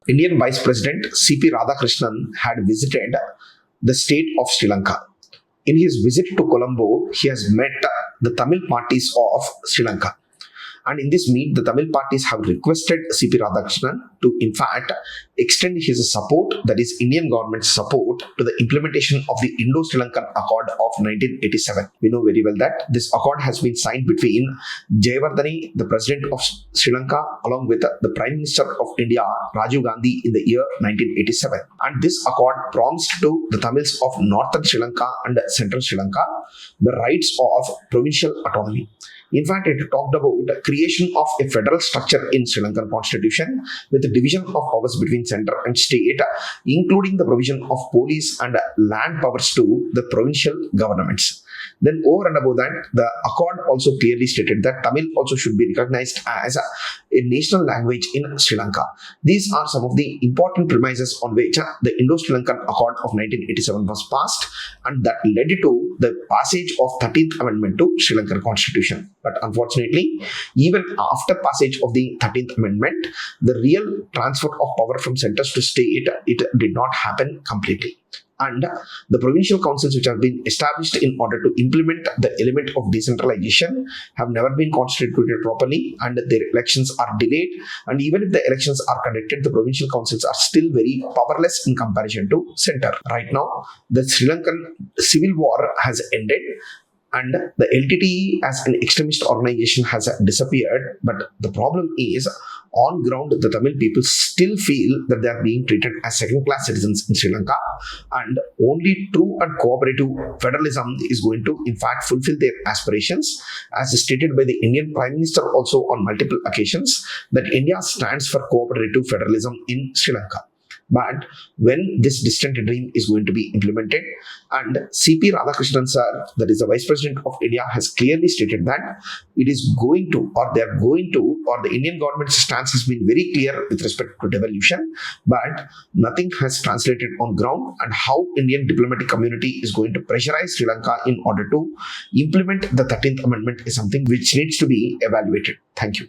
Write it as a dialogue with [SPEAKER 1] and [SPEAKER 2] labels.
[SPEAKER 1] Indian Vice President C.P. Radhakrishnan had visited the state of Sri Lanka. In his visit to Colombo, he has met the Tamil parties of Sri Lanka. And in this meet, the Tamil parties have requested C.P. Radhakrishnan to, in fact, extend his support, that is Indian government's support, to the implementation of the Indo-Sri Lankan Accord of 1987. We know very well that this accord has been signed between Jayawardene, the president of Sri Lanka, along with the Prime Minister of India, Rajiv Gandhi, in the year 1987. And this accord promised to the Tamils of northern Sri Lanka and central Sri Lanka the rights of provincial autonomy. In fact, it talked about the creation of a federal structure in Sri Lankan constitution with the division of powers between centre and state, including the provision of police and land powers to the provincial governments. Then over and above that, the accord also clearly stated that Tamil also should be recognized as a national language in Sri Lanka. These are some of the important premises on which the Indo-Sri Lankan Accord of 1987 was passed, and that led to the passage of 13th Amendment to Sri Lankan Constitution. But unfortunately, even after passage of the 13th Amendment, the real transfer of power from centers to state, it did not happen completely. And the provincial councils which have been established in order to implement the element of decentralization have never been constituted properly, and their elections are delayed. And even if the elections are conducted, the provincial councils are still very powerless in comparison to centre. Right now, the Sri Lankan civil war has ended, and the LTTE as an extremist organization has disappeared. But the problem is, on ground, the Tamil people still feel that they are being treated as second-class citizens in Sri Lanka, and only true and cooperative federalism is going to, in fact, fulfill their aspirations, as stated by the Indian Prime Minister also on multiple occasions, that India stands for cooperative federalism in Sri Lanka. But when this distant dream is going to be implemented, and C.P. Radhakrishnan sir, that is the Vice President of India, has clearly stated that it is going to, or they are going to, or the Indian government's stance has been very clear with respect to devolution, but nothing has translated on ground, and how Indian diplomatic community is going to pressurize Sri Lanka in order to implement the 13th Amendment is something which needs to be evaluated. Thank you.